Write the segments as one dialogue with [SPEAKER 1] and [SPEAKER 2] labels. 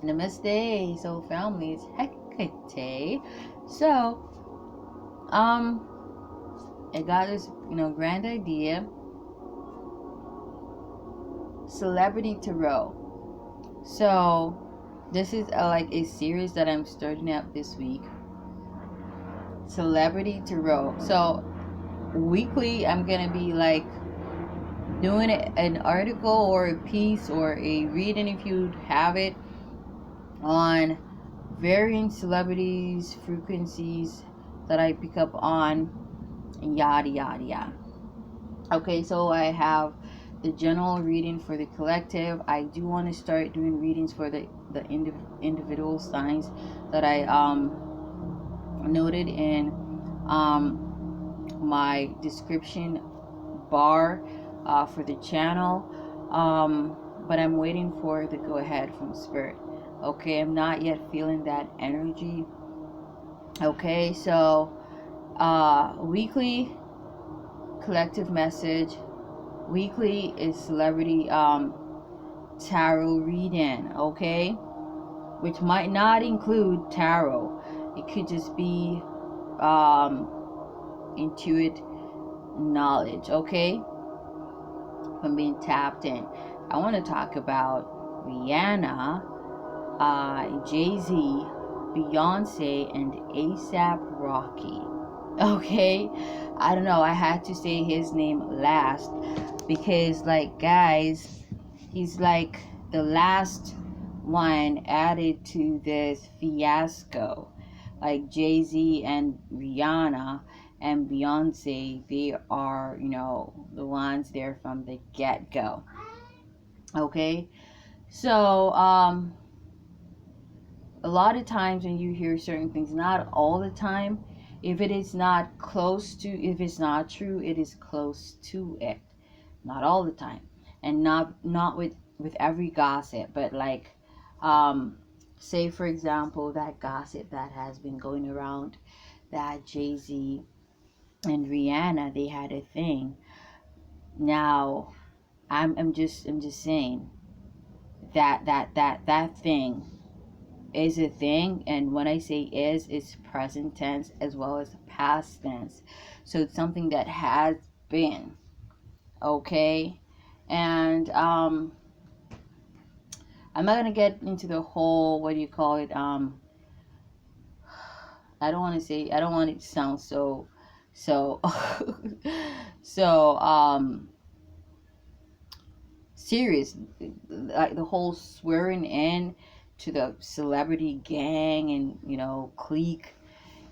[SPEAKER 1] Namaste. So family, it's Hekaté. So, I got this, grand idea. Celebrity Tarot. So, this is like a series that I'm starting up this week. Celebrity Tarot. So, weekly, I'm gonna be like doing an article or a piece or a reading if you have it on varying celebrities, frequencies that I pick up on, and yada yada yada. Okay, so I have the general reading for the collective. I do want to start doing readings for the individual signs that I noted in my description bar for the channel. But I'm waiting for the go ahead from Spirit. Okay, I'm not yet feeling that energy. Okay, so weekly collective message. Weekly is celebrity tarot reading. Okay, which might not include tarot. It could just be intuit knowledge. Okay, from being tapped in. I want to talk about Rihanna, Jay-Z, Beyoncé, and ASAP Rocky. Okay, I don't know, I had to say his name last because, like, guys, he's like the last one added to this fiasco. Like Jay-Z and Rihanna and Beyonce, they are, the ones there from the get-go. Okay, so a lot of times when you hear certain things, not all the time, if it is not close to, if it's not true, it is close to it. Not all the time, and not with every gossip, but like, say for example, that gossip that has been going around that Jay-Z and Rihanna, they had a thing. Now, I'm just saying that thing is a thing, and when I say is, it's present tense as well as past tense. So it's something that has been. Okay, and I'm not gonna get into the whole, what do you call it, I don't want to say, I don't want it to sound so so so serious, like the whole swearing in to the celebrity gang and clique.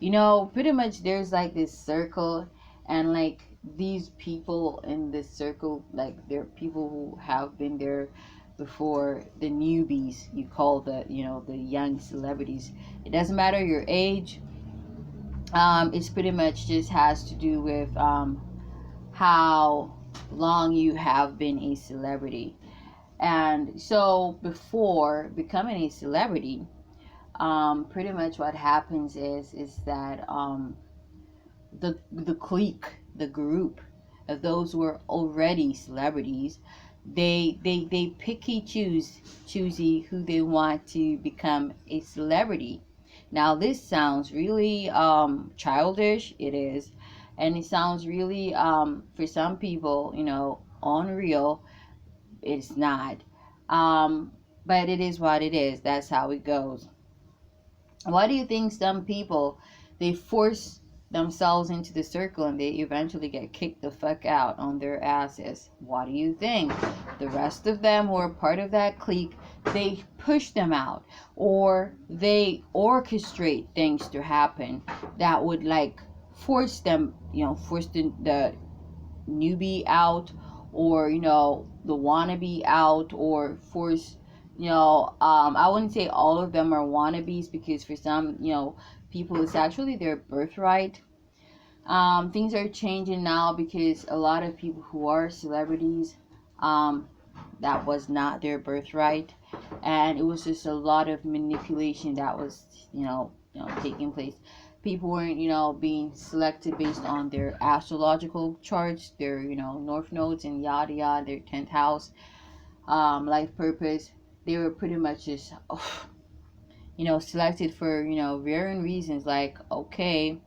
[SPEAKER 1] Pretty much there's like this circle, and like these people in this circle, like they're people who have been there before, the newbies, you call the young celebrities. It doesn't matter your age. It's pretty much just has to do with how long you have been a celebrity. And so before becoming a celebrity, pretty much what happens is that the clique, the group of those who are already celebrities, they picky choosy who they want to become a celebrity. Now this sounds really childish. It is, and it sounds really for some people, unreal. It's not, but it is what it is. That's how it goes. Why do you think some people, they force themselves into the circle and they eventually get kicked the fuck out on their asses? What do you think? The rest of them who are part of that clique, they push them out, or they orchestrate things to happen that would like force them, force the newbie out, or the wannabe out, or force, I wouldn't say all of them are wannabes, because for some, people, it's actually their birthright. Things are changing now because a lot of people who are celebrities, that was not their birthright, and it was just a lot of manipulation that was, taking place. People weren't, being selected based on their astrological charts, their, north nodes and yada yada, their 10th house, life purpose. They were pretty much just selected for, varying reasons, like, okay,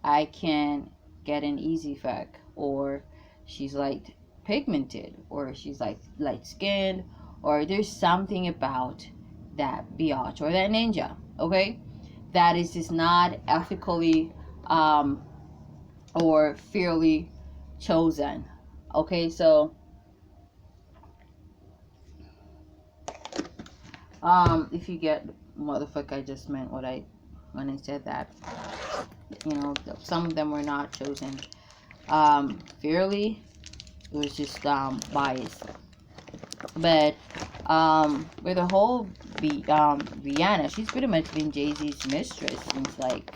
[SPEAKER 1] I can get an easy fuck, or she's like pigmented, or she's like light skinned, or there's something about that biatch or that ninja, okay, that is just not ethically or fairly chosen. Okay, so if you get motherfucker, I just meant what I when I said that. Some of them were not chosen fairly. It was just biased. But with the whole Rihanna, she's pretty much been Jay-Z's mistress since like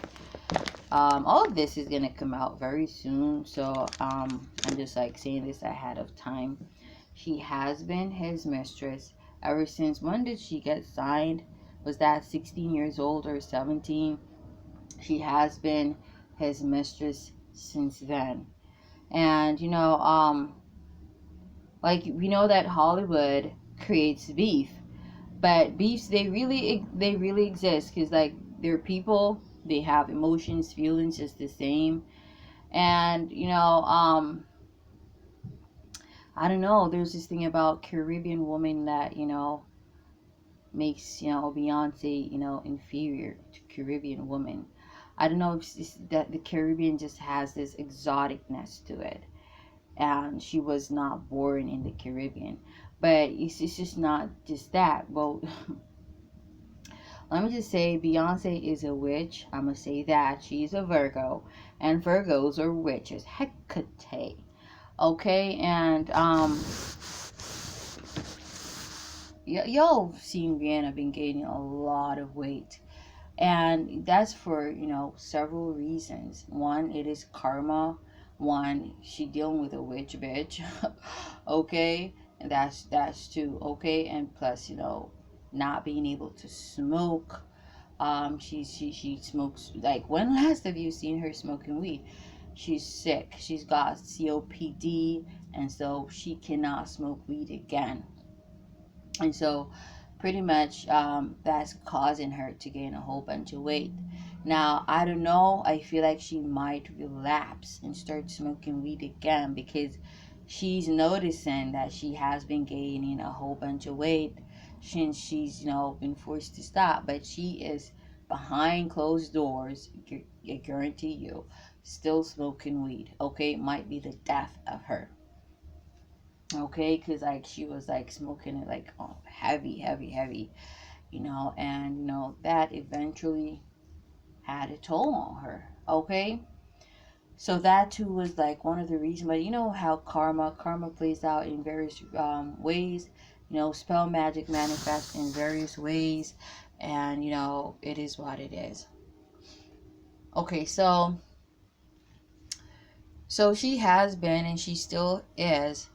[SPEAKER 1] all of this is gonna come out very soon. So I'm just like saying this ahead of time. She has been his mistress ever since. When did she get signed? Was that 16 years old or 17? She has been his mistress since then. And like we know that Hollywood creates beef, but beefs they really exist because like they're people, they have emotions, feelings just the same. And I don't know, there's this thing about Caribbean women that makes Beyonce inferior to Caribbean women. I don't know if it's that the Caribbean just has this exoticness to it, and she was not born in the Caribbean. But it's just not just that. Well, let me just say Beyonce is a witch. I'm gonna say that she's a Virgo, and Virgos are witches. Hekaté. Okay, and y'all seen Rihanna been gaining a lot of weight, and that's for several reasons. One, it is karma. One, she dealing with a witch bitch. Okay, and that's two. Okay, and plus not being able to smoke. She smokes, like, when last have you seen her smoking weed? She's sick, she's got COPD, and so she cannot smoke weed again. And so pretty much that's causing her to gain a whole bunch of weight. Now I don't know, I feel like she might relapse and start smoking weed again because she's noticing that she has been gaining a whole bunch of weight since she's been forced to stop. But she is behind closed doors, I guarantee you, still smoking weed. Okay, it might be the death of her. Okay, because like she was like smoking it like heavy, heavy, heavy, and that eventually had a toll on her. Okay, so that too was like one of the reasons. But you know how karma plays out in various ways. Spell magic manifests in various ways, and it is what it is. Okay, so she has been, and she still is.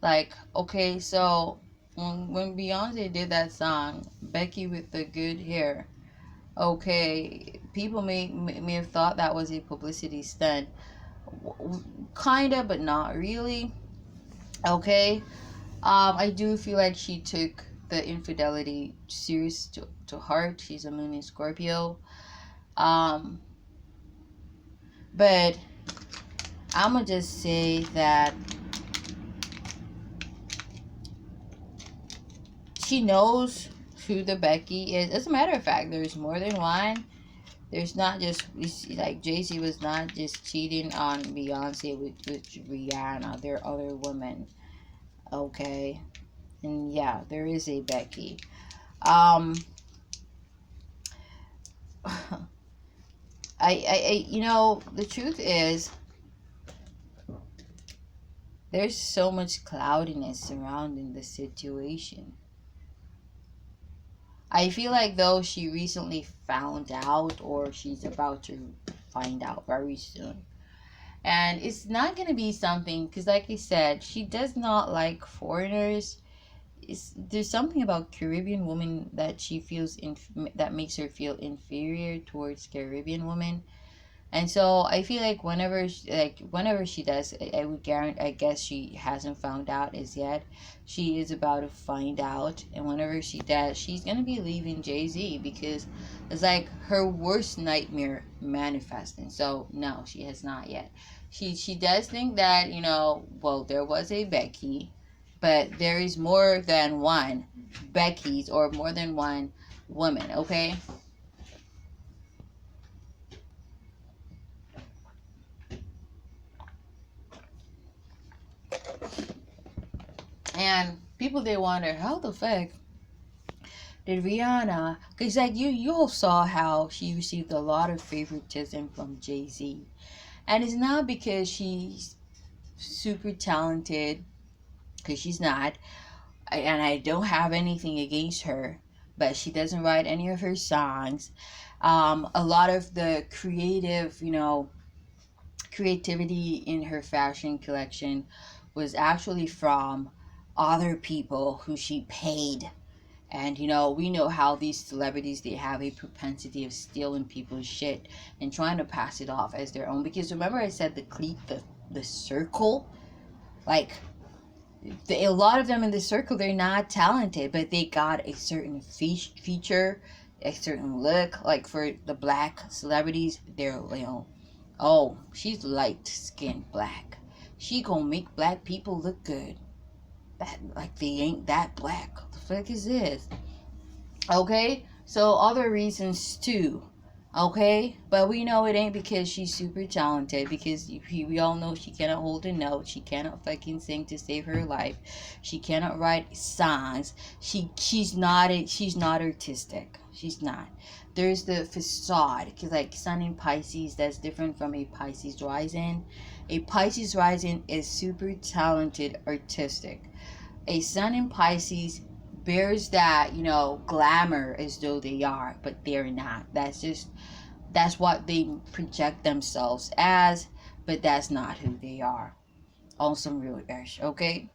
[SPEAKER 1] Like, okay, so when Beyonce did that song, Becky with the Good Hair, okay, people may have thought that was a publicity stunt. Kinda, but not really. Okay, I do feel like she took the infidelity serious to heart. She's a moon in Scorpio. Um, but I'm gonna just say that she knows who the Becky is. As a matter of fact, there's more than one. There's not just like Jay-Z was not just cheating on Beyonce with Rihanna. There are other women. Okay, and yeah, there is a Becky. Um, the truth is, there's so much cloudiness surrounding the situation. I feel like though she recently found out, or she's about to find out very soon. And it's not going to be something, because like I said, she does not like foreigners. There's something about Caribbean women that she feels that makes her feel inferior towards Caribbean women. And so I feel like whenever she does, I would guarantee, I guess she hasn't found out as yet. She is about to find out, and whenever she does, she's gonna be leaving Jay-Z, because it's like her worst nightmare manifesting. So no, she has not yet. She does think that, well, there was a Becky, but there is more than one Becky's, or more than one woman. Okay. And people, they wonder how the fuck did Rihanna, because like you all saw how she received a lot of favoritism from Jay-Z. And it's not because she's super talented, because she's not. And I don't have anything against her, but she doesn't write any of her songs. A lot of the creativity in her fashion collection was actually from other people who she paid. And we know how these celebrities, they have a propensity of stealing people's shit and trying to pass it off as their own. Because remember I said the clique, the circle, like a lot of them in the circle, they're not talented, but they got a certain feature, a certain look. Like for the black celebrities, they're oh, she's light skinned black, she gonna make black people look good. That, like, they ain't that black. What the fuck is this? Okay, so other reasons too. Okay, but we know it ain't because she's super talented, because we all know she cannot hold a note, she cannot fucking sing to save her life, she cannot write songs, she's not artistic, she's not. There's the facade, because like Sun in Pisces, that's different from a Pisces rising. A Pisces rising is super talented, artistic. A Sun in Pisces bears that, glamour as though they are, but they're not. That's what they project themselves as, but that's not who they are. On some real ish, okay?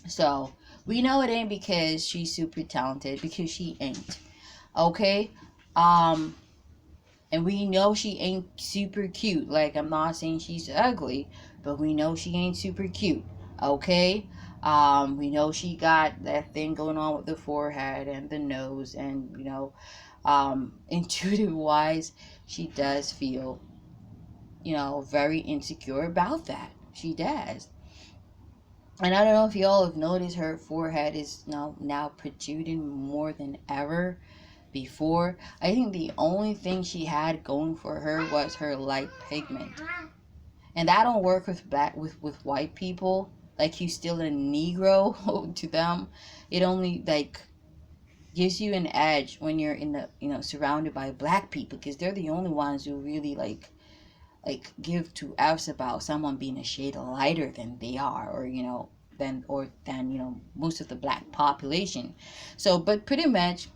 [SPEAKER 1] So we know it ain't because she's super talented, because she ain't. Okay? Um and we know she ain't super cute. Like, I'm not saying she's ugly, but we know she ain't super cute. Okay? We know she got that thing going on with the forehead and the nose, and intuitive wise, she does feel, very insecure about that. She does. And I don't know if y'all have noticed, her forehead is now protruding more than ever before. I think the only thing she had going for her was her light pigment. And that don't work with white people. Like, you still a Negro to them. It only like gives you an edge when you're in the surrounded by black people, because they're the only ones who really like give two f's about someone being a shade lighter than they are, or than most of the black population. So, but pretty much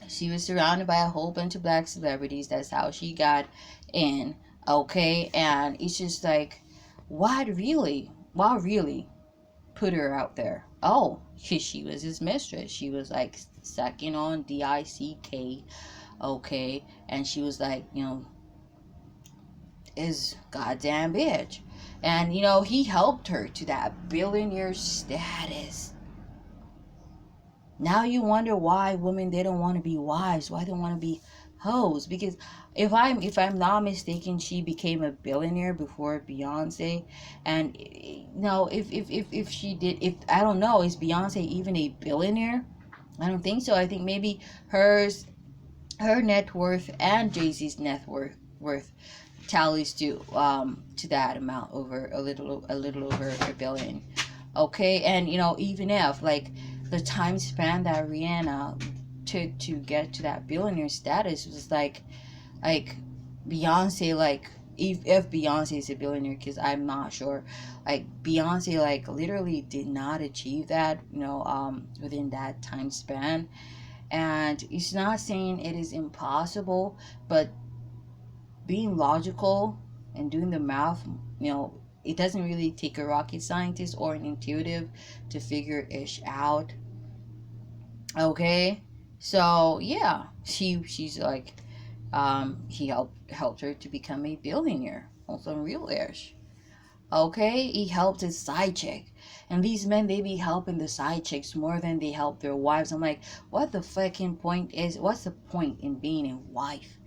[SPEAKER 1] she was surrounded by a whole bunch of black celebrities. That's how she got in. Okay, and it's just like, why really put her out there? Oh, she was his mistress. She was like sucking on dick. Okay, and she was like, his goddamn bitch. And he helped her to that billionaire status. Now you wonder why women, they don't want to be wives, why they want to be hoes. Because if I'm not mistaken, she became a billionaire before Beyonce. And if she did, if I don't know, is Beyonce even a billionaire? I don't think so. I think maybe her net worth and Jay-Z's net worth tallies to that amount, over a little over a billion. Okay, and even if like the time span that Rihanna took to get to that billionaire status was like Beyonce, like if Beyonce is a billionaire, because I'm not sure, like Beyonce like literally did not achieve that within that time span. And it's not saying it is impossible, but being logical and doing the math, it doesn't really take a rocket scientist or an intuitive to figure ish out. Okay, so yeah, she's like He helped her to become a billionaire on some real ish. Okay, he helped his side chick. And these men, they be helping the side chicks more than they help their wives. I'm like, what the fucking point is? What's the point in being a wife?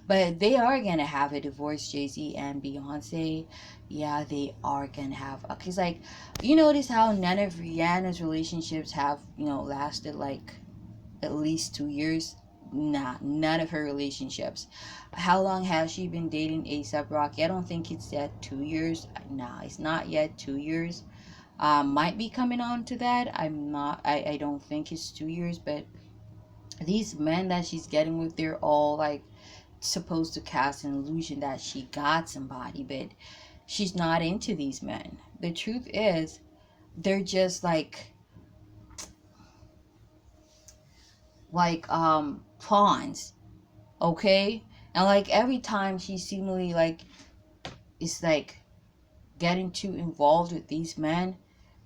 [SPEAKER 1] But they are gonna have a divorce, Jay-Z and Beyonce. Yeah, they are gonna have. Cause like, you notice how none of Rihanna's relationships have, lasted like at least 2 years. Nah, none of her relationships. How long has she been dating ASAP Rocky? I don't think it's yet 2 years. Nah, it's not yet 2 years. Might be coming on to that. I'm not. I don't think it's 2 years. But these men that she's getting with, they're all like supposed to cast an illusion that she got somebody, but she's not into these men. The truth is, they're just like pawns, okay? And like every time she seemingly like is like getting too involved with these men,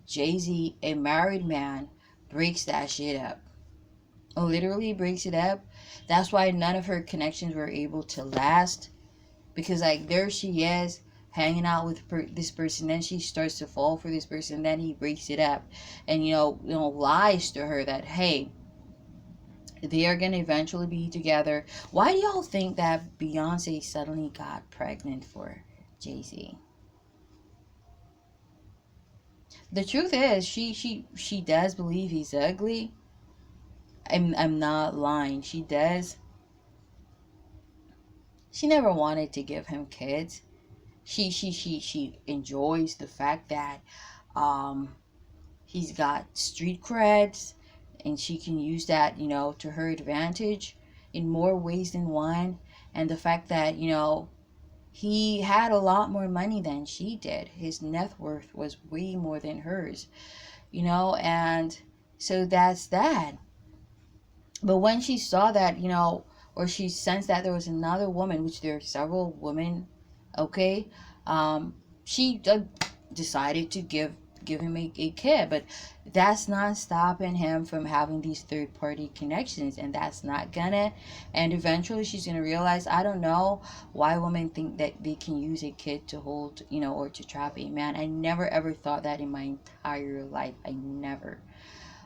[SPEAKER 1] Jay-Z, a married man, breaks that shit up. Oh, literally breaks it up. That's why none of her connections were able to last, because like there she is hanging out with this person, then she starts to fall for this person, then he breaks it up, and lies to her that hey, they are gonna eventually be together. Why do y'all think that Beyonce suddenly got pregnant for Jay-Z? The truth is, she does believe he's ugly. I'm not lying. She does. She never wanted to give him kids. She enjoys the fact that um he's got street creds, and she can use that, to her advantage in more ways than one. And the fact that, he had a lot more money than she did. His net worth was way more than hers, and so that's that. But when she saw that, or she sensed that there was another woman, which there are several women, okay, she decided to give him a kid. But that's not stopping him from having these third party connections, and that's not gonna. And eventually she's gonna realize, I don't know why women think that they can use a kid to hold, or to trap a man. I never ever thought that in my entire life. I never.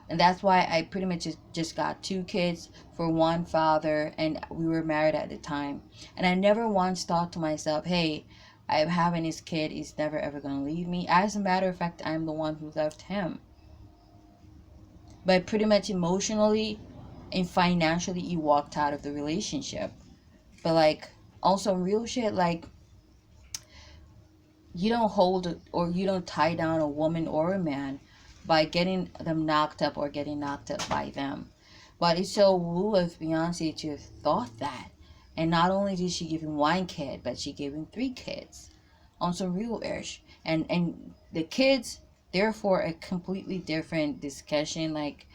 [SPEAKER 1] And that's why I pretty much just got 2 kids for one father, and we were married at the time. And I never once thought to myself, hey, I'm having this kid, he's never ever going to leave me. As a matter of fact, I'm the one who left him. But pretty much emotionally and financially, he walked out of the relationship. But like, also real shit, like, you don't hold or you don't tie down a woman or a man by getting them knocked up or getting knocked up by them. But it's so woo of Beyonce to have thought that. And not only did she give him 1 kid, but she gave him 3 kids on some real ish. And the kids, therefore, a completely different discussion. Like,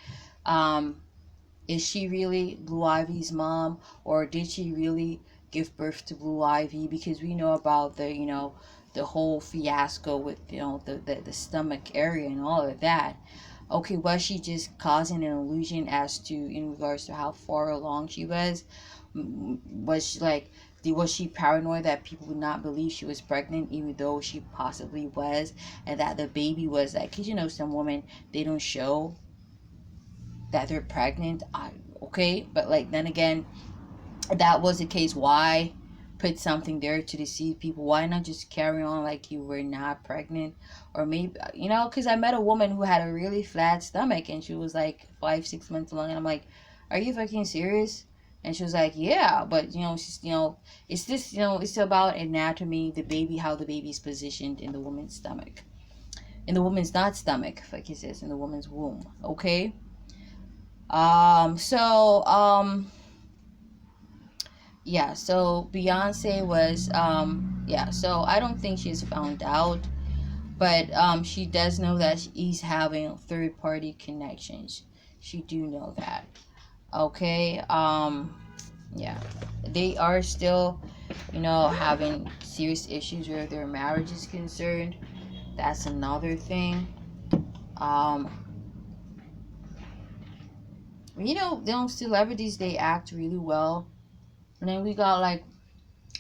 [SPEAKER 1] is she really Blue Ivy's mom, or did she really give birth to Blue Ivy? Because we know about the whole fiasco with the stomach area and all of that. Okay, was she just causing an illusion as to in regards to how far along she was? Was she was she paranoid that people would not believe she was pregnant, even though she possibly was, and that the baby was like, because some women, they don't show that they're pregnant. Okay, but like then again, that was the case. Why put something there to deceive people? Why not just carry on like you were not pregnant? Or maybe, because I met a woman who had a really flat stomach, and she was like 5-6 months along, and I'm like, are you fucking serious? And she was like, yeah, but she's it's this, it's about anatomy, the baby, how the baby's positioned in the woman's stomach, in the woman's not stomach, like it says, in the woman's womb. Okay. So yeah, so Beyonce was yeah, so I don't think she's found out, but she does know that he's having third party connections. She do know that. Okay. Yeah, they are still having serious issues where their marriage is concerned. That's another thing. um those celebrities, they act really well And then we got like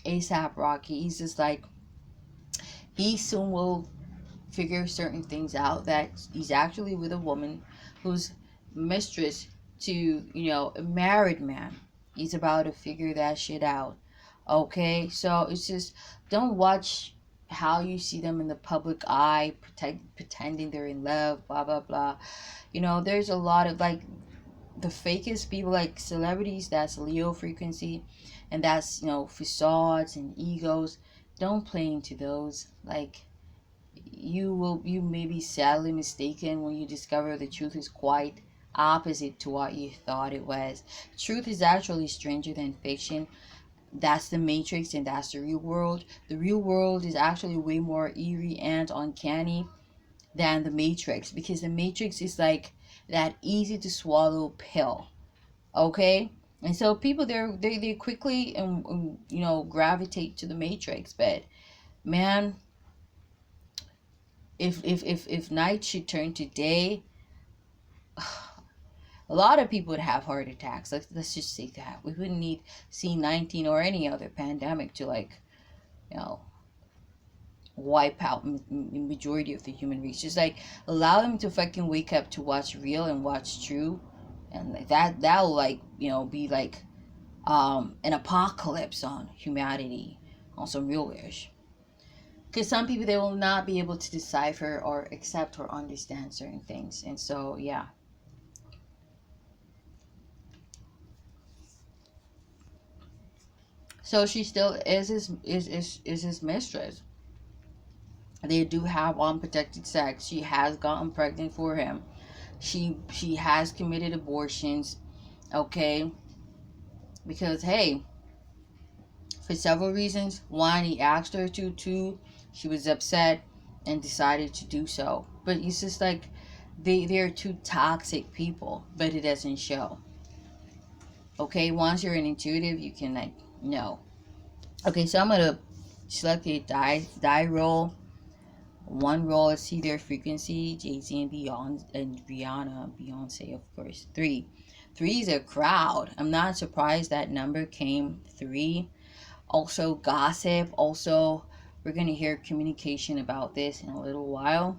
[SPEAKER 1] ASAP Rocky. He's just like, he soon will figure certain things out, that he's actually with a woman who's mistress to, a married man. He's about to figure that shit out. Okay, so it's just, don't watch how you see them in the public eye, pretending they're in love, blah blah blah. There's a lot of like the fakest people, like celebrities, that's Leo frequency, and that's, facades and egos. Don't play into those. Like, you may be sadly mistaken when you discover the truth is quite opposite to what you thought it was. Truth is actually stranger than fiction. That's the Matrix, and that's the real world. The real world is actually way more eerie and uncanny than the Matrix, because the Matrix is like that easy to swallow pill. Okay? And so people, they quickly gravitate to the Matrix. But man, if night should turn to day, a lot of people would have heart attacks. Let's just say that. We wouldn't need C-19 or any other pandemic to, like, you know, wipe out majority of the human race. Just like allow them to fucking wake up to what's real and what's true, and like that'll, like, be like an apocalypse on humanity, on some real wish. Because some people, they will not be able to decipher or accept or understand certain things, and so yeah. So she still is his mistress. They do have unprotected sex. She has gotten pregnant for him. She has committed abortions. Okay, because hey, for several reasons. One, he asked her to. Two, she was upset and decided to do so. But it's just like they're two toxic people, but it doesn't show. Okay, once you're an intuitive, you can like know. Okay, so I'm gonna select a die roll. One roll is see their frequency, Jay-Z and Rihanna, Beyonce, of course. Three is a crowd. I'm not surprised that number came 3. Also gossip. Also, we're gonna hear communication about this in a little while.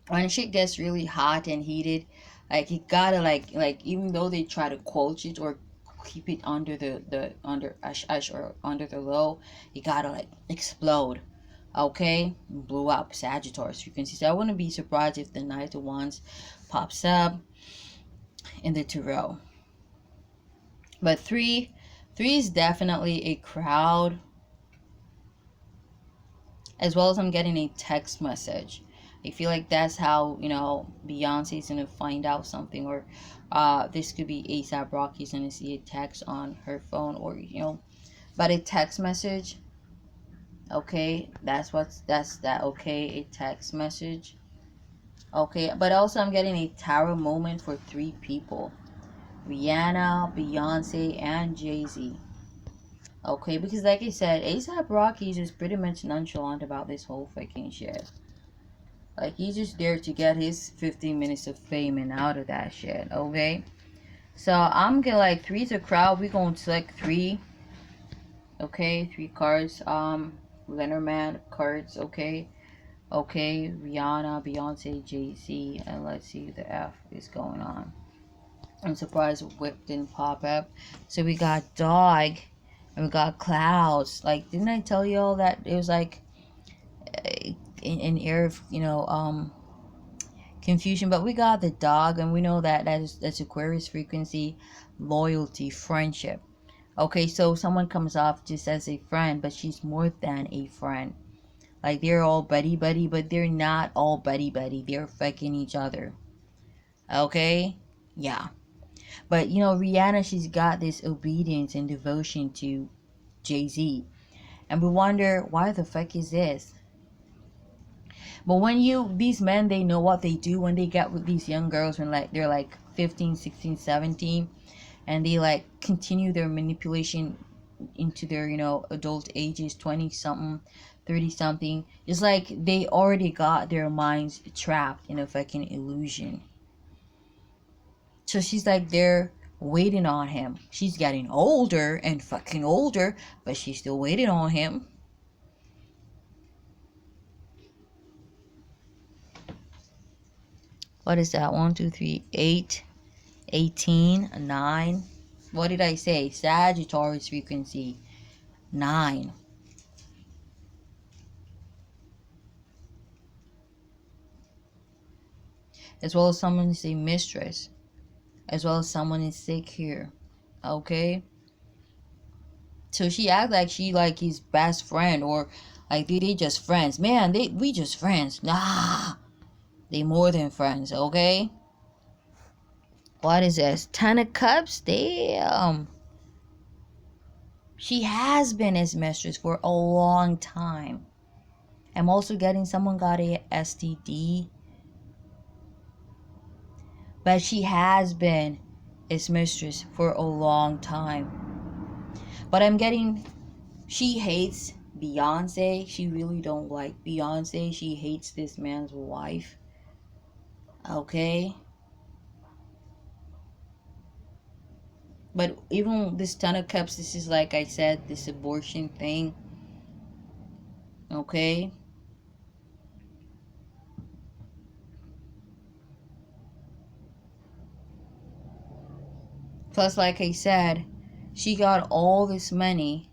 [SPEAKER 1] When shit gets really hot and heated, like you gotta like even though they try to quench it or keep it under the under ash or under the low, you gotta like explode. Okay, blew up Sagittarius frequency. So I wouldn't be surprised if the Knight of Wands pops up in the tarot. But three is definitely a crowd, as well as I'm getting a text message. I feel like that's how, Beyonce's gonna find out something, or this could be ASAP Rocky's gonna see a text on her phone, or but a text message. Okay, that's that. Okay, a text message. Okay, but also I'm getting a tarot moment for 3 people: Rihanna, Beyonce, and Jay-Z. Okay, because like I said, ASAP Rocky is just pretty much nonchalant about this whole fucking shit. Like, he's just there to get his 15 minutes of fame and out of that shit. Okay, so I'm gonna like 3's a crowd. We gonna select 3. Okay, 3 cards. Lenormand cards. Okay, Rihanna, Beyonce, Jay-Z, and let's see, the F is going on. I'm surprised Whip didn't pop up. So we got dog, and we got clouds. Like, didn't I tell you all that it was like an air of confusion? But we got the dog, and we know that that's Aquarius frequency, loyalty, friendship. Okay, so someone comes off just as a friend, but she's more than a friend. Like, they're all buddy buddy, but they're not all buddy buddy. They're fucking each other. Okay, yeah. But Rihanna, she's got this obedience and devotion to Jay-Z, and we wonder why the fuck is this. But when these men, they know what they do when they get with these young girls when like they're like 15, 16, 17, and they like continue their manipulation into their adult ages, 20 something, 30 something. It's like they already got their minds trapped in a fucking illusion. So she's like there waiting on him. She's getting older and fucking older, but she's still waiting on him. What is that? 1, 2, 3, 8, 18, 9. What did I say? Sagittarius frequency 9. As well as someone is a mistress. As well as someone is sick here. Okay? So she act like she like his best friend, or like they just friends. Man, we just friends. Nah. They more than friends, okay? What is this? 10 of Cups? Damn. She has been his mistress for a long time. I'm also getting someone got a STD. But she has been his mistress for a long time. But I'm getting, she hates Beyonce. She really don't like Beyonce. She hates this man's wife. Okay? But even this 10 of Cups, this is like I said, this abortion thing. Okay? Plus, like I said, she got all this money.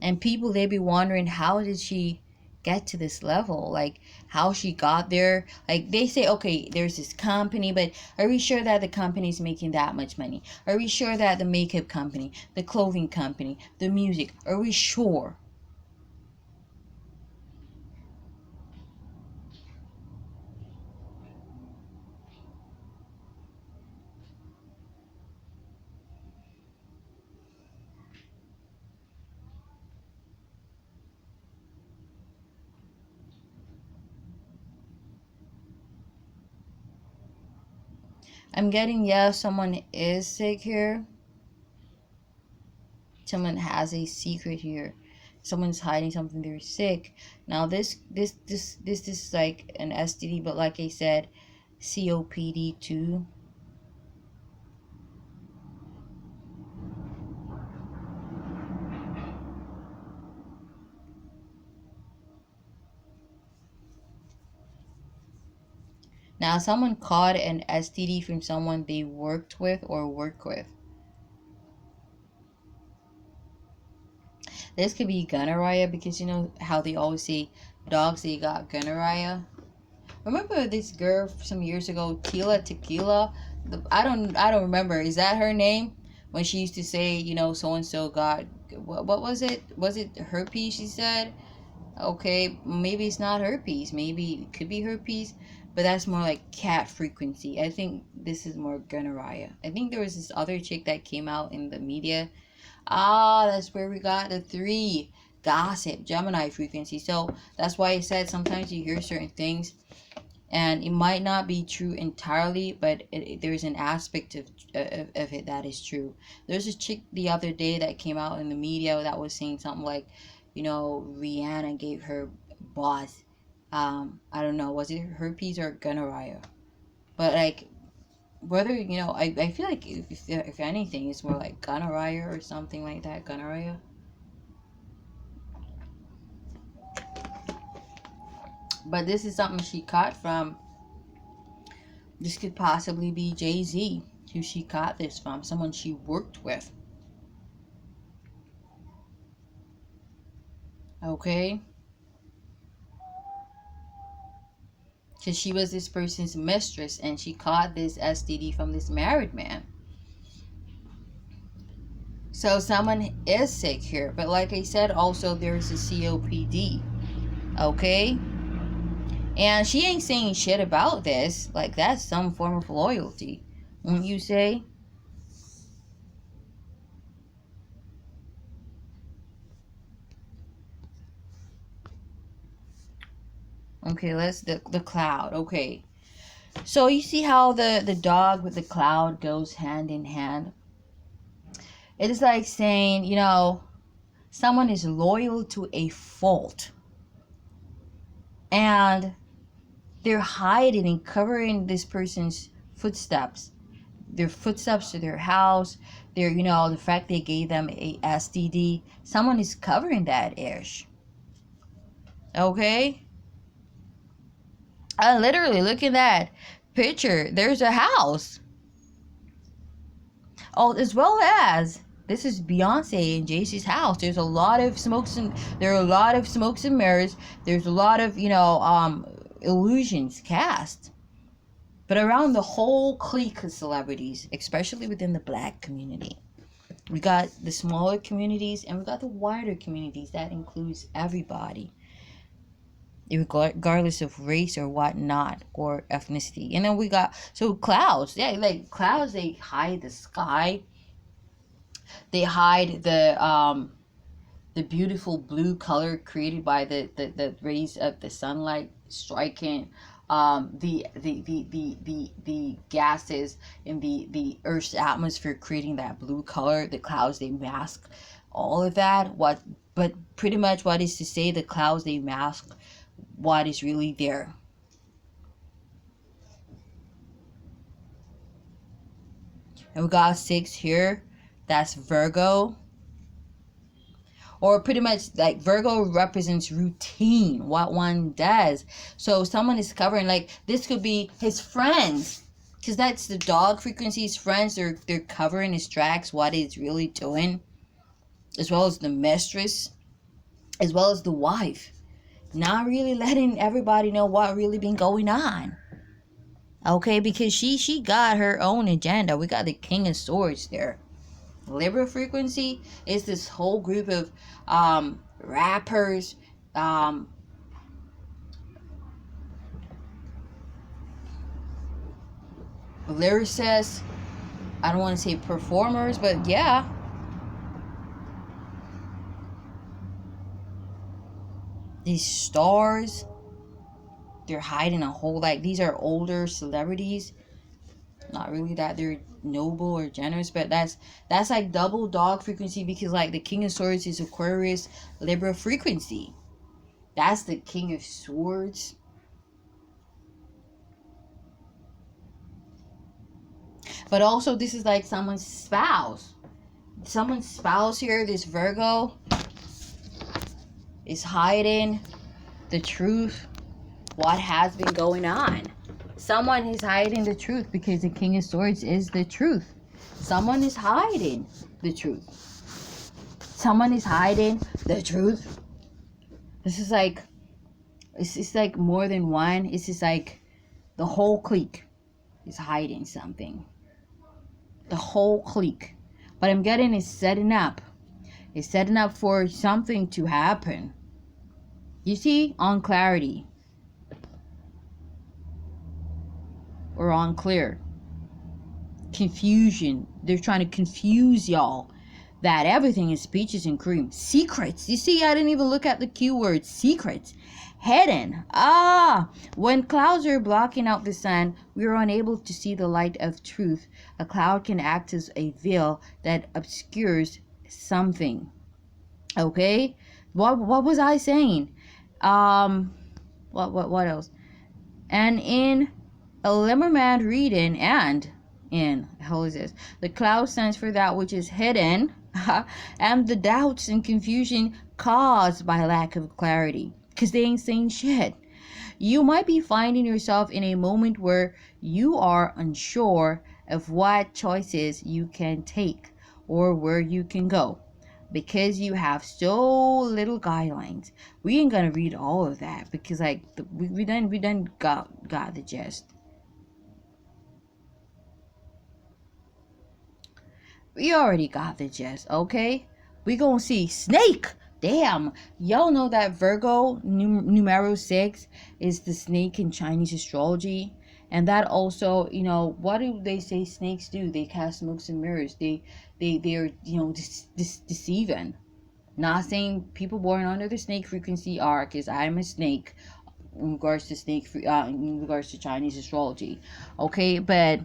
[SPEAKER 1] And people, they be wondering, how did she get to this level? Like, how she got there? Like, they say, okay, there's this company, but are we sure that the company's making that much money? Are we sure that the makeup company, the clothing company, the music, are we sure? I'm getting, yeah, someone is sick here. Someone has a secret here. Someone's hiding something. They're sick. Now this is like an STD, but like I said, COPD-2. Now someone caught an STD from someone they worked with or work with. This could be gonorrhea, because you know how they always say dogs, they got gonorrhea. Remember this girl some years ago, Tila Tequila? I don't remember. Is that her name? When she used to say, you know, so and so got, what was it? Was it herpes? She said. Okay, maybe it's not herpes. Maybe it could be herpes, but that's more like cat frequency. I think this is more gonorrhea. I think there was this other chick that came out in the media. Ah, that's where we got the 3 gossip, Gemini frequency. So that's why I said sometimes you hear certain things and it might not be true entirely, but there's an aspect of it that is true. There's a chick the other day that came out in the media that was saying something like, you know, Rihanna gave her boss, I don't know, was it herpes or gonorrhea? But like, whether, you know, I feel like if anything, it's more like gonorrhea or something like that, gonorrhea. But this is something she caught from. This could possibly be Jay-Z, who she got this from, someone she worked with. Okay? Because she was this person's mistress and she caught this STD from this married man. So someone is sick here. But like I said, also there's a COPD. Okay? And she ain't saying shit about this. Like, that's some form of loyalty, wouldn't you say? Okay, let's the cloud. Okay. So you see how the dog with the cloud goes hand in hand? It is like saying, you know, someone is loyal to a fault. And they're hiding and covering this person's footsteps. their footsteps to their house, their, you know, the fact they gave them a STD. Someone is covering that ish. Okay? I literally look at that picture. There's a house. Oh, as well as this is Beyonce and Jay-Z's house. There's a lot of there are a lot of smokes and mirrors. There's a lot of, you know, illusions cast. But around the whole clique of celebrities, especially within the black community, we got the smaller communities and we got the wider communities. That includes everybody, regardless of race or whatnot or ethnicity. And then we got clouds. Yeah, like clouds, they hide the sky. They hide the beautiful blue color created by the rays of the sunlight striking the gases in the Earth's atmosphere, creating that blue color. The clouds, they mask all of that. But pretty much what is to say, the clouds, they mask what is really there. And we got 6 here. That's Virgo. Or pretty much like Virgo represents routine, what one does. So someone is covering, like this could be his friends, because that's the dog frequency. His friends, they're covering his tracks, what he's really doing, as well as the mistress, as well as the wife, not really letting everybody know what really been going on. Okay, because she got her own agenda. We got the King of Swords there. Libra frequency is this whole group of rappers, lyricists. I don't want to say performers, but yeah. These stars, they're hiding a whole, like, these are older celebrities. Not really that they're noble or generous, but that's like double dog frequency, because like the King of Swords is Aquarius Libra frequency. That's the King of Swords. But also this is like someone's spouse. Someone's spouse here, this Virgo, is hiding the truth, what has been going on. Someone is hiding the truth, because the King of Swords is the truth. Someone is hiding the truth. Someone is hiding the truth. This is like, it's like more than one. It's just like the whole clique is hiding something. The whole clique. But I'm getting is setting up. It's setting up for something to happen. You see, on clarity. Or unclear. Confusion. They're trying to confuse y'all that everything is peaches and cream. Secrets. You see, I didn't even look at the keywords. Secrets. Hidden. When clouds are blocking out the sun, we are unable to see the light of truth. A cloud can act as a veil that obscures something. Okay? What was I saying? What else? And in a Limmerman reading, and in, how is this? The cloud stands for that which is hidden, and the doubts and confusion caused by lack of clarity, because they ain't saying shit. You might be finding yourself in a moment where you are unsure of what choices you can take or where you can go, because you have so little guidelines. We ain't gonna read all of that, because like we done got the gist. We already got the gist, okay? We gonna see snake. Damn, y'all know that Virgo numero 6 is the snake in Chinese astrology, and that also, you know, what do they say snakes do? They cast smokes and mirrors. They're, you know, deceiving. Not saying people born under the snake frequency are, because I'm a snake in regards to in regards to Chinese astrology, okay? But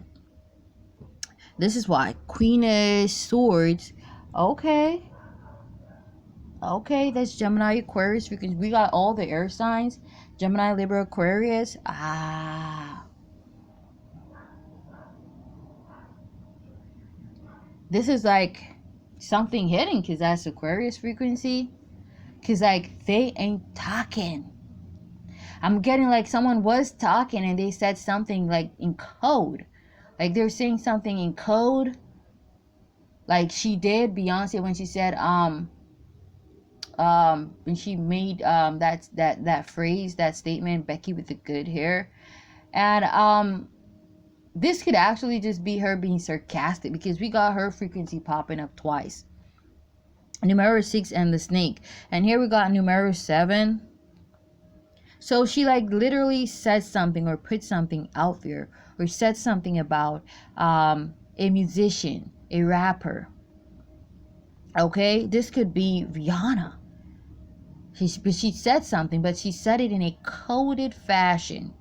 [SPEAKER 1] this is why Queen of Swords, okay, that's Gemini, Aquarius, because we got all the air signs, Gemini, Libra, Aquarius. This is like something hidden, because that's Aquarius frequency. Because like they ain't talking. I'm getting like someone was talking and they said something like in code. Like they're saying something in code. Like she did, Beyonce, when she said when she made that phrase, that statement, Becky with the good hair. And this could actually just be her being sarcastic, because we got her frequency popping up twice. Numero 6 and the snake. And here we got numero 7. So she like literally said something or put something out there, or said something about a musician, a rapper. Okay, this could be Rihanna. She said something, but she said it in a coded fashion.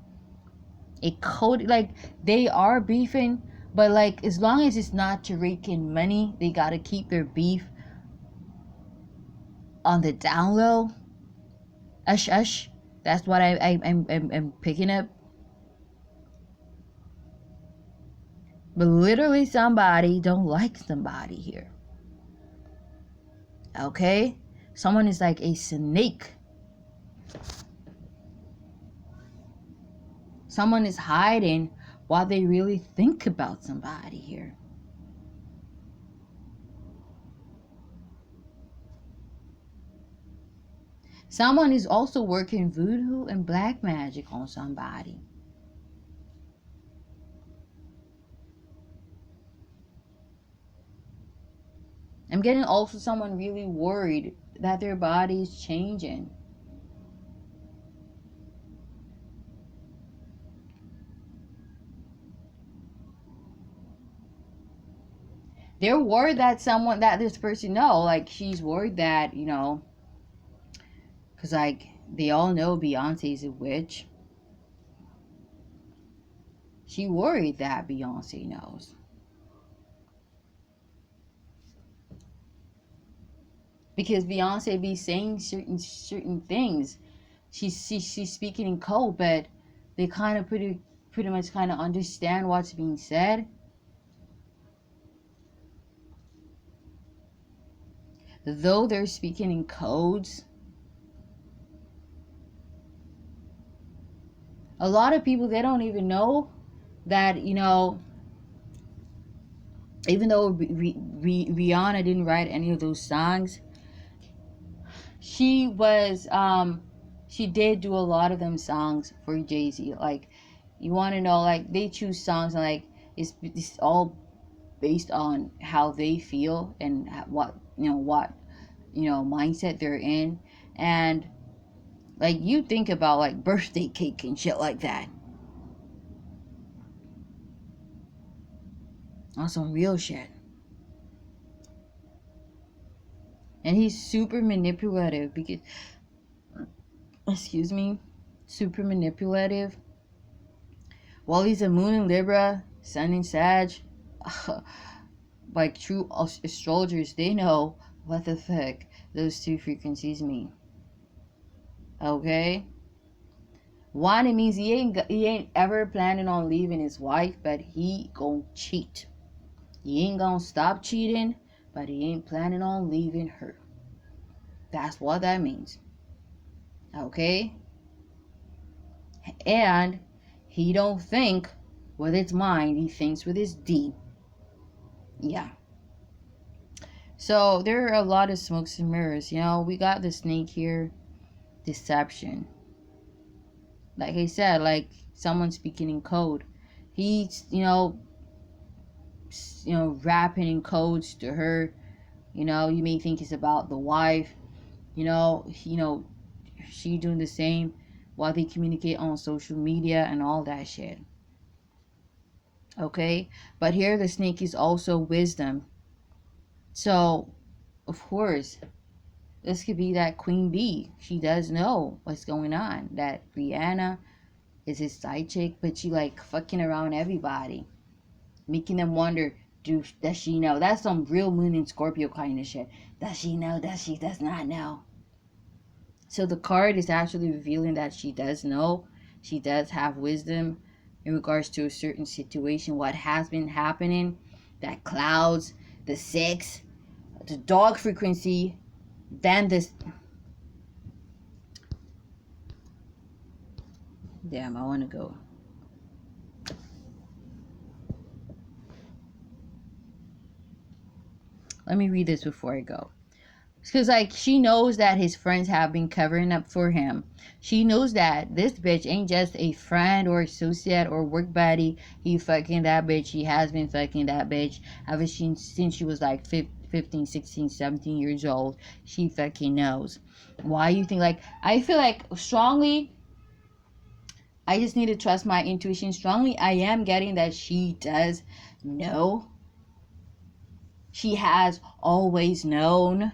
[SPEAKER 1] A code, like they are beefing, but like as long as it's not to rake in money, they gotta keep their beef on the down low. Ush ush. That's what I'm picking up. But literally somebody don't like somebody here. Okay? Someone is like a snake. Someone is hiding while they really think about somebody here. Someone is also working voodoo and black magic on somebody. I'm getting also someone really worried that their body is changing. They're worried that someone, that this person know, like she's worried that, you know, because like they all know Beyonce's a witch. She worried that Beyonce knows. Because Beyonce be saying certain things. She's speaking in code, but they kind of pretty much kind of understand what's being said. Though they're speaking in codes, a lot of people, they don't even know that, you know, even though Rihanna didn't write any of those songs, she did do a lot of them songs for Jay-Z. Like, you want to know, like they choose songs and like it's all based on how they feel and what mindset they're in. And like you think about like birthday cake and shit like that, on some real shit. And he's super manipulative because, excuse me, super manipulative. While he's a moon in Libra, sun in Sag, like true astrologers, they know what the fuck those two frequencies mean. Okay? One, it means he ain't ever planning on leaving his wife, but he gon' cheat. He ain't gonna stop cheating, but he ain't planning on leaving her. That's what that means. Okay? And he don't think with his mind, he thinks with his D. Yeah. So there are a lot of smokes and mirrors. You know, we got the snake here. Deception. Like I said, like someone speaking in code. He's, rapping in codes to her. You know, you may think it's about the wife. She doing the same while they communicate on social media and all that shit. Okay? But here the snake is also wisdom. So, of course, this could be that Queen Bee. She does know what's going on. That Rihanna is his side chick, but she like fucking around everybody. Making them wonder, does she know? That's some real moon in Scorpio kind of shit. Does she know? Does not know? So the card is actually revealing that she does know. She does have wisdom in regards to a certain situation, what has been happening, that clouds, the 6, the dog frequency, then this. Damn, I want to go. Let me read this before I go. Because, like, she knows that his friends have been covering up for him. She knows that this bitch ain't just a friend or associate or work buddy. He fucking that bitch. He has been fucking that bitch ever since she was like 15, 16, 17 years old. She fucking knows. Why you think, like, I feel like strongly, I just need to trust my intuition strongly. I am getting that she does know. She has always known.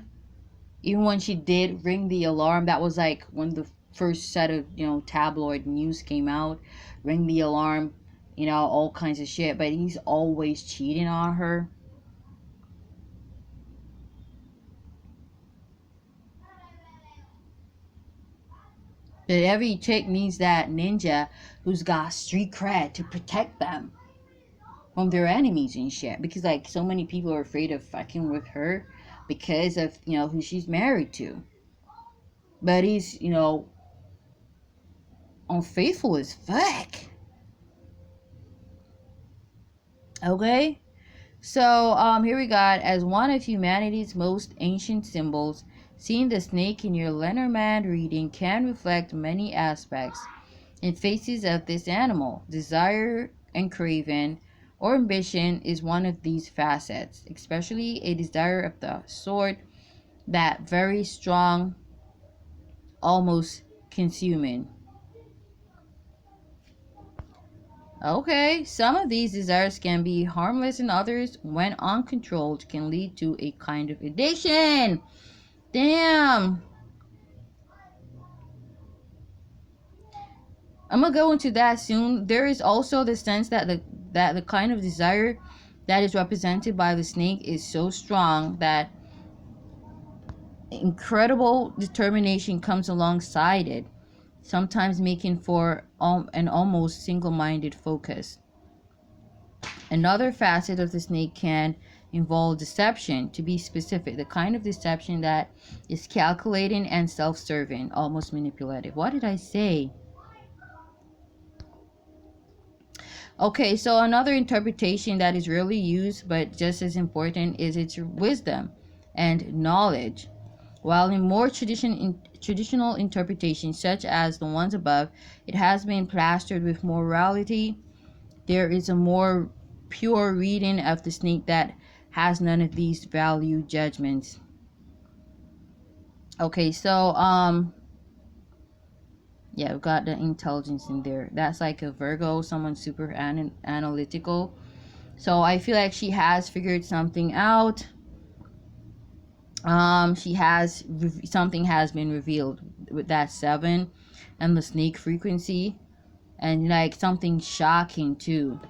[SPEAKER 1] Even when she did ring the alarm, that was like when the first set of, tabloid news came out. Ring the alarm, all kinds of shit. But he's always cheating on her. But every chick needs that ninja who's got street cred to protect them from their enemies and shit. Because, like, so many people are afraid of fucking with her because of, who she's married to. But he's, unfaithful as fuck. Okay? So, here we got, as one of humanity's most ancient symbols, seeing the snake in your Lenormand reading can reflect many aspects and faces of this animal. Desire and craving or ambition is one of these facets, especially a desire of the sort that very strong, almost consuming. Okay, some of these desires can be harmless and others, when uncontrolled, can lead to a kind of addiction. Damn. I'm gonna go into that soon. There is also the sense that the kind of desire that is represented by the snake is so strong that incredible determination comes alongside it, sometimes making for an almost single-minded focus. Another facet of the snake can involve deception. To be specific, the kind of deception that is calculating and self-serving, almost manipulative. What did I say? Okay, so another interpretation that is rarely used but just as important is its wisdom and knowledge. While in more traditional interpretations, such as the ones above, it has been plastered with morality, there is a more pure reading of the snake that has none of these value judgments. Okay, so yeah, we've got the intelligence in there. That's like a Virgo, someone super analytical. So I feel like she has figured something out. Something has been revealed with that 7 and the snake frequency, and like something shocking too.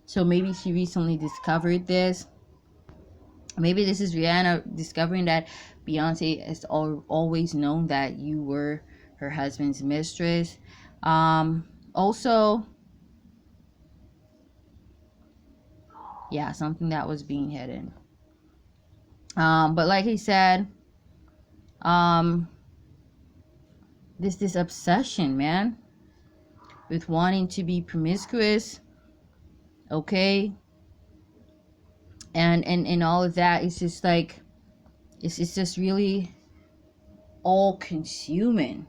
[SPEAKER 1] So maybe she recently discovered this. Maybe this is Rihanna discovering that Beyoncé has always known that you were her husband's mistress. Also, yeah, something that was being hidden. But like I said, this obsession, man, with wanting to be promiscuous, okay, and all of that is just like, it's just really all consuming.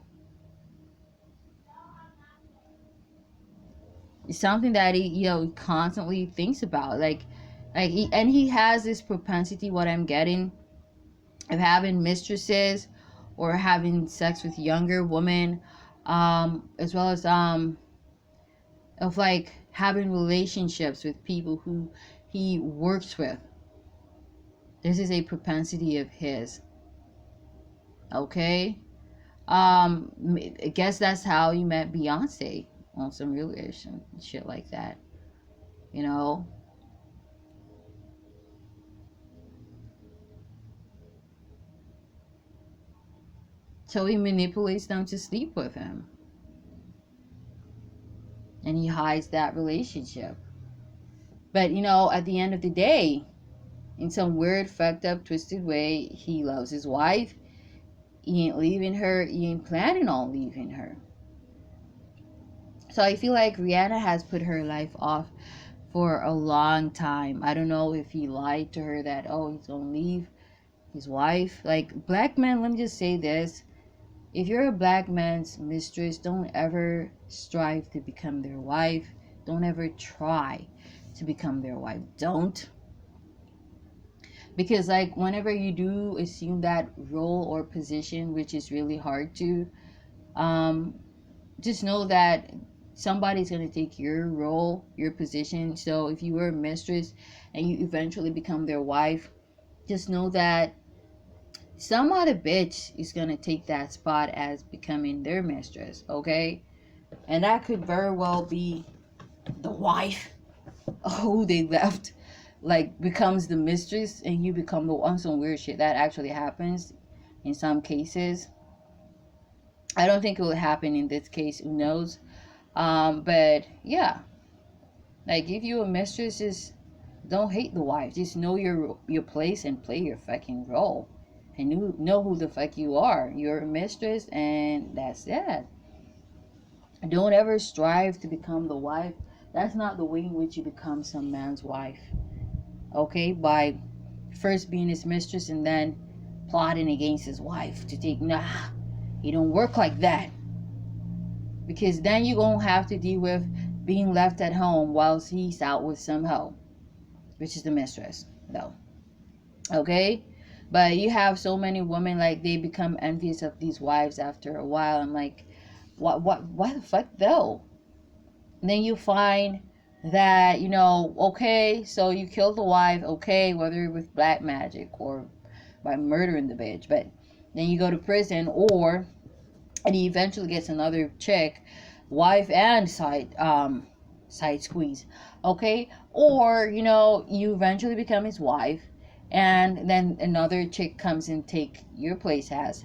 [SPEAKER 1] It's something that he constantly thinks about, like he has this propensity, what I'm getting, of having mistresses or having sex with younger women, as well as of like having relationships with people who he works with. This is a propensity of his. Okay. I guess that's how he met Beyonce, on some real shit like that. So he manipulates them to sleep with him. And he hides that relationship. But, at the end of the day, in some weird, fucked up, twisted way. He loves his wife. He ain't leaving her. He ain't planning on leaving her. So I feel like Rihanna has put her life off for a long time. I don't know if he lied to her that, oh, he's gonna leave his wife. Like, black men, let me just say this. If you're a black man's mistress, don't ever strive to become their wife. Don't ever try to become their wife. Don't. Because, like, whenever you do assume that role or position, which is really hard to, just know that somebody's going to take your role, your position. So if you were a mistress and you eventually become their wife, just know that some other bitch is going to take that spot as becoming their mistress, okay? And that could very well be the wife who they left, like, becomes the mistress, and you become the one. Some weird shit that actually happens in some cases. I don't think it will happen in this case, who knows. But yeah, like, if you a mistress, just don't hate the wife. Just know your place and play your fucking role, and know who the fuck you are. You're a mistress, and that's it. Don't ever strive to become the wife. That's not the way in which you become some man's wife. Okay, by first being his mistress and then plotting against his wife to take. Nah, it don't work like that. Because then you're going to have to deal with being left at home whilst he's out with some hoe, which is the mistress, though. Okay? But you have so many women, like, they become envious of these wives after a while. I'm like, why the fuck, though? And then you find that, okay, so you killed the wife, okay, whether with black magic or by murdering the bitch. But then you go to prison, and he eventually gets another chick, wife and side squeeze, okay? Or, you eventually become his wife, and then another chick comes and take your place as,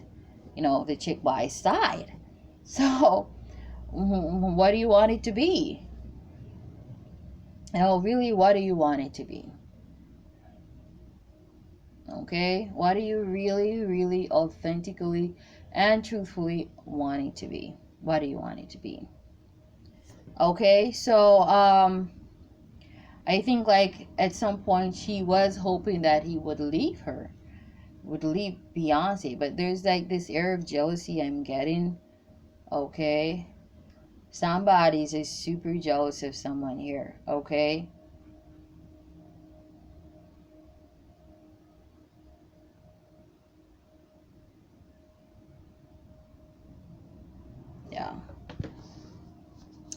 [SPEAKER 1] the chick by his side. So, what do you want it to be? Really, what do you want it to be? Okay? What do you really, really, authentically and truthfully want it to be? What do you want it to be? Okay, so I think, like, at some point she was hoping that he would leave her, would leave Beyonce, but there's like this air of jealousy I'm getting. Okay, somebody's just super jealous of someone here. Okay, yeah.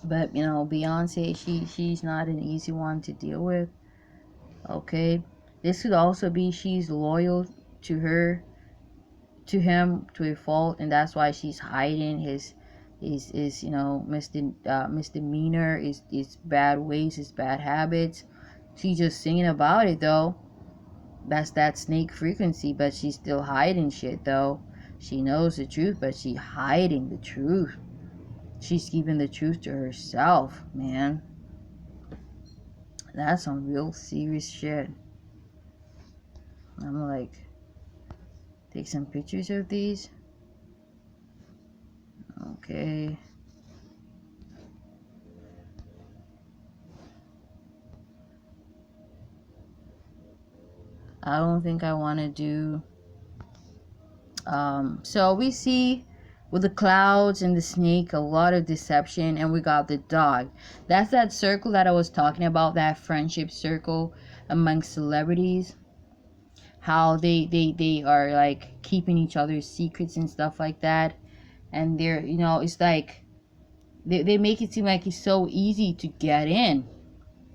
[SPEAKER 1] But Beyonce, she's not an easy one to deal with. Okay, this could also be she's loyal to him to a fault, and that's why she's hiding his misdemeanor, his bad ways, his bad habits. She's just singing about it, though. That's that snake frequency, but she's still hiding shit, though. She knows the truth, but she's hiding the truth. She's keeping the truth to herself, man. That's some real serious shit. I'm like, take some pictures of these. Okay. I don't think I want to do. So we see with the clouds and the snake a lot of deception, and we got the dog. That's that circle that I was talking about, that friendship circle amongst celebrities. How they are like keeping each other's secrets and stuff like that. And they're, it's like they make it seem like it's so easy to get in.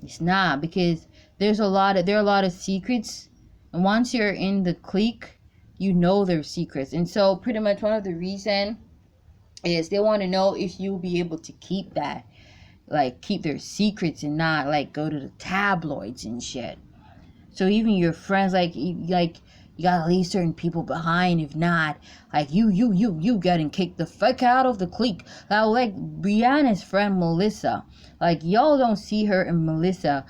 [SPEAKER 1] It's not, because there are a lot of secrets, and once you're in the clique, their secrets. And so pretty much one of the reason is they want to know if you'll be able to keep that, like keep their secrets and not like go to the tabloids and shit. So even your friends, like you gotta leave certain people behind. If not, like you getting kicked the fuck out of the clique. Like Rihanna's friend Melissa, like y'all don't see her and Melissa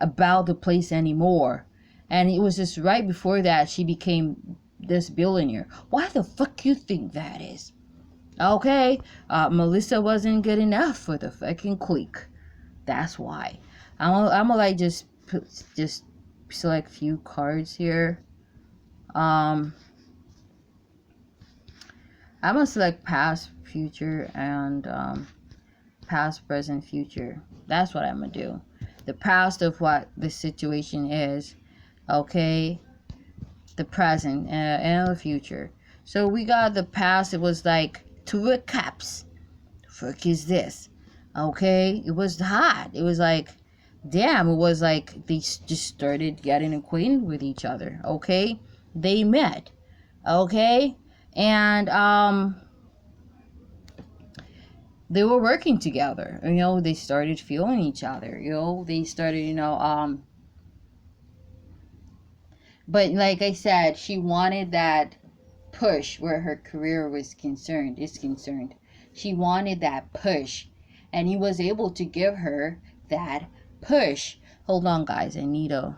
[SPEAKER 1] about the place anymore. And it was just right before that she became this billionaire. Why the fuck you think that is? Okay, Melissa wasn't good enough for the fucking clique. That's why. I'm gonna like just select few cards here. I'm gonna select past, future, and past, present, future. That's what I'm gonna do. The past of what the situation is, okay, the present, and the future. So we got the past. It was like two recaps. The fuck is this? Okay, it was hot. It was like, damn. It was like they just started getting acquainted with each other. Okay, they met. Okay, and they were working together. You know, they started feeling each other. You know, they started, but like I said, she wanted that push where her career is concerned. She wanted that push, and he was able to give her that push. Hold on, guys. I need a